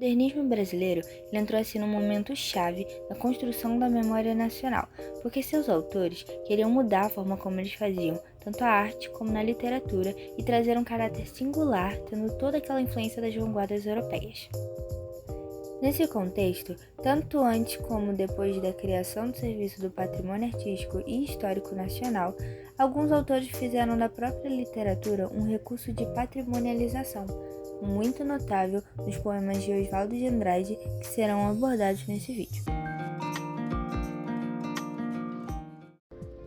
modernismo brasileiro ele entrou assim num momento chave na construção da memória nacional, porque seus autores queriam mudar a forma como eles faziam, tanto a arte como na literatura, e trazer um caráter singular, tendo toda aquela influência das vanguardas europeias. Nesse contexto, tanto antes como depois da criação do Serviço do Patrimônio Artístico e Histórico Nacional, alguns autores fizeram da própria literatura um recurso de patrimonialização, muito notável nos poemas de Oswaldo de Andrade, que serão abordados nesse vídeo.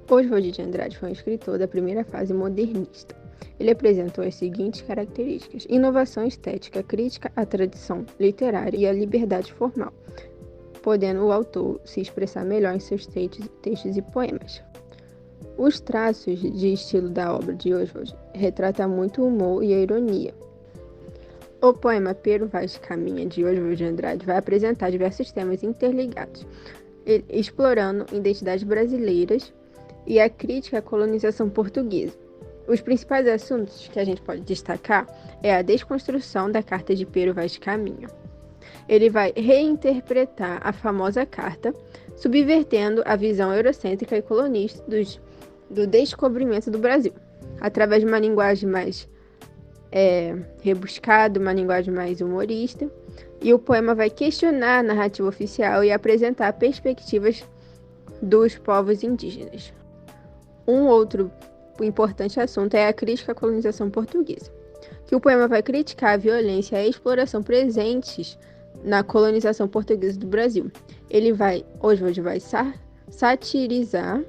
Oswaldo de Andrade foi um escritor da primeira fase modernista. Ele apresentou as seguintes características: inovação estética, crítica à tradição literária e à liberdade formal, podendo o autor se expressar melhor em seus textos e poemas. Os traços de estilo da obra de Oswald retratam muito o humor e a ironia. O poema Pero Vaz Caminha, de Oswald de Andrade, vai apresentar diversos temas interligados, explorando identidades brasileiras e a crítica à colonização portuguesa. Os principais assuntos que a gente pode destacar é a desconstrução da Carta de Pero Vaz Caminha. Ele vai reinterpretar a famosa carta, subvertendo a visão eurocêntrica e colonista do descobrimento do Brasil, através de uma linguagem mais rebuscada, uma linguagem mais humorista, e o poema vai questionar a narrativa oficial e apresentar perspectivas dos povos indígenas. Um outro importante assunto é a crítica à colonização portuguesa, que o poema vai criticar a violência e a exploração presentes na colonização portuguesa do Brasil. Oswald vai satirizar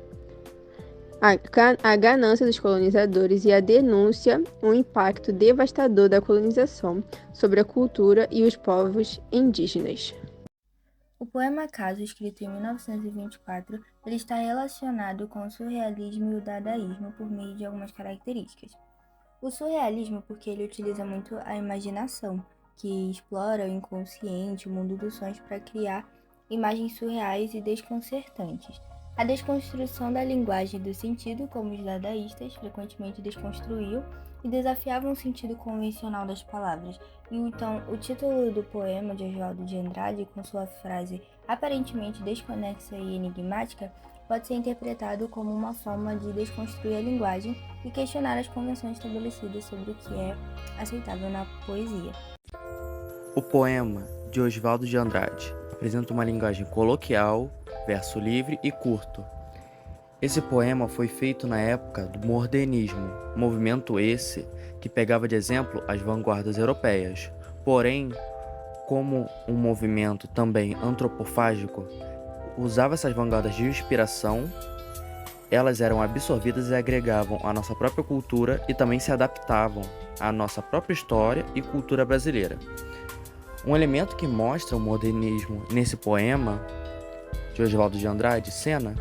a ganância dos colonizadores e a denúncia, o impacto devastador da colonização sobre a cultura e os povos indígenas. O poema Caso, escrito em 1924, ele está relacionado com o surrealismo e o dadaísmo por meio de algumas características. O surrealismo porque ele utiliza muito a imaginação, que explora o inconsciente, o mundo dos sonhos para criar imagens surreais e desconcertantes. A desconstrução da linguagem e do sentido, como os dadaístas frequentemente desconstruíam e desafiavam o sentido convencional das palavras. E então, o título do poema de Oswaldo de Andrade, com sua frase aparentemente desconexa e enigmática, pode ser interpretado como uma forma de desconstruir a linguagem e questionar as convenções estabelecidas sobre o que é aceitável na poesia. O poema de Oswaldo de Andrade apresenta uma linguagem coloquial, verso livre e curto. Esse poema foi feito na época do modernismo, movimento esse que pegava de exemplo as vanguardas europeias. Porém, como um movimento também antropofágico, usava essas vanguardas de inspiração, elas eram absorvidas e agregavam à nossa própria cultura e também se adaptavam à nossa própria história e cultura brasileira. Um elemento que mostra o modernismo nesse poema de Oswaldo de Andrade, Sena,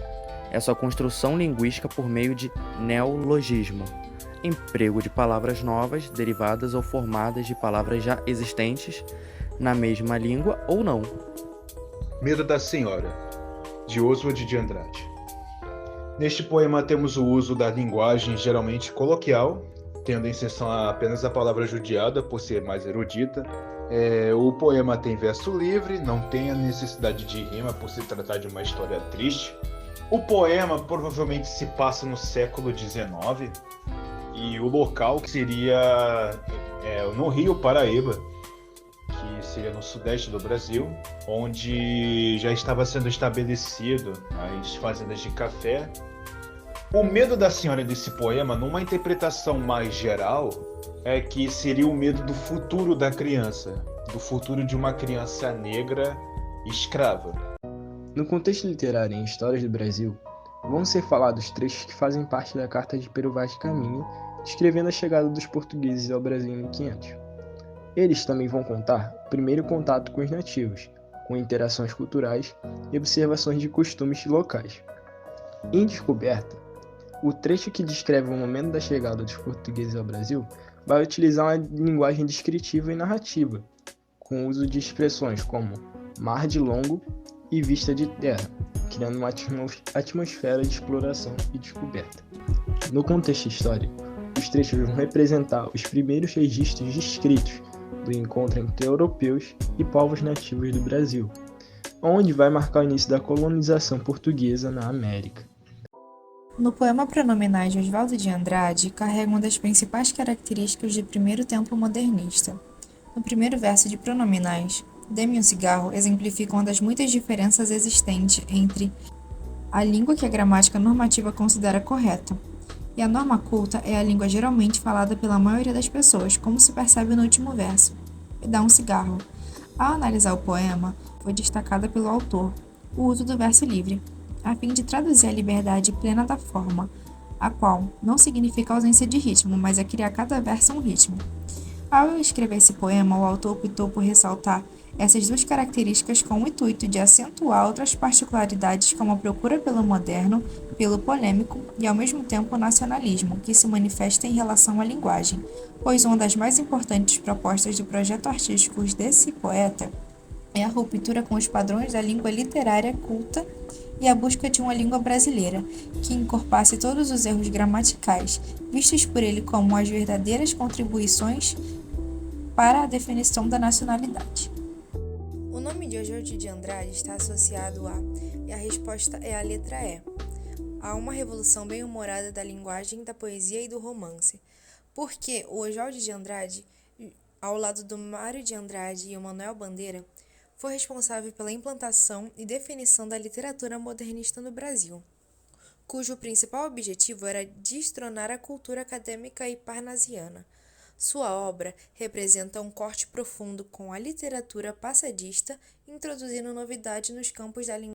é sua construção linguística por meio de neologismo, emprego de palavras novas, derivadas ou formadas de palavras já existentes na mesma língua ou não. Medo da Senhora, de Oswald de Andrade. Neste poema temos o uso da linguagem geralmente coloquial, tendo exceção apenas a palavra judiada, por ser mais erudita. O poema tem verso livre, não tem a necessidade de rima por se tratar de uma história triste. O poema provavelmente se passa no século XIX e o local seria no Rio Paraíba, que seria no sudeste do Brasil, onde já estava sendo estabelecido as fazendas de café. O medo da senhora desse poema, numa interpretação mais geral, é que seria o medo do futuro da criança, do futuro de uma criança negra escrava. No contexto literário e em histórias do Brasil, vão ser falados trechos que fazem parte da Carta de Pero Vaz Caminha, descrevendo a chegada dos portugueses ao Brasil em 1500. Eles também vão contar o primeiro contato com os nativos, com interações culturais e observações de costumes locais. Em Descoberta, o trecho que descreve o momento da chegada dos portugueses ao Brasil vai utilizar uma linguagem descritiva e narrativa, com o uso de expressões como mar de longo e vista de terra, criando uma atmosfera de exploração e descoberta. No contexto histórico, os trechos vão representar os primeiros registros descritos do encontro entre europeus e povos nativos do Brasil, onde vai marcar o início da colonização portuguesa na América. No poema Pronominais de Oswaldo de Andrade, carrega uma das principais características do primeiro tempo modernista. No primeiro verso de Pronominais, Dê-me um cigarro exemplifica uma das muitas diferenças existentes entre a língua que a gramática normativa considera correta, e a norma culta é a língua geralmente falada pela maioria das pessoas, como se percebe no último verso. Me dá um cigarro. Ao analisar o poema, foi destacada pelo autor o uso do verso livre, a fim de traduzir a liberdade plena da forma, a qual não significa ausência de ritmo, mas é criar cada verso um ritmo. Ao escrever esse poema, o autor optou por ressaltar essas duas características com o intuito de acentuar outras particularidades como a procura pelo moderno, pelo polêmico e ao mesmo tempo o nacionalismo, que se manifesta em relação à linguagem, pois uma das mais importantes propostas do projeto artístico desse poeta é a ruptura com os padrões da língua literária culta e a busca de uma língua brasileira, que encorpasse todos os erros gramaticais, vistos por ele como as verdadeiras contribuições para a definição da nacionalidade. O nome de Oswaldo de Andrade está associado a, e a resposta é a letra E, a uma revolução bem-humorada da linguagem, da poesia e do romance, porque o Oswaldo de Andrade, ao lado do Mário de Andrade e o Manuel Bandeira, foi responsável pela implantação e definição da literatura modernista no Brasil, cujo principal objetivo era destronar a cultura acadêmica e parnasiana. Sua obra representa um corte profundo com a literatura passadista, introduzindo novidade nos campos da linguagem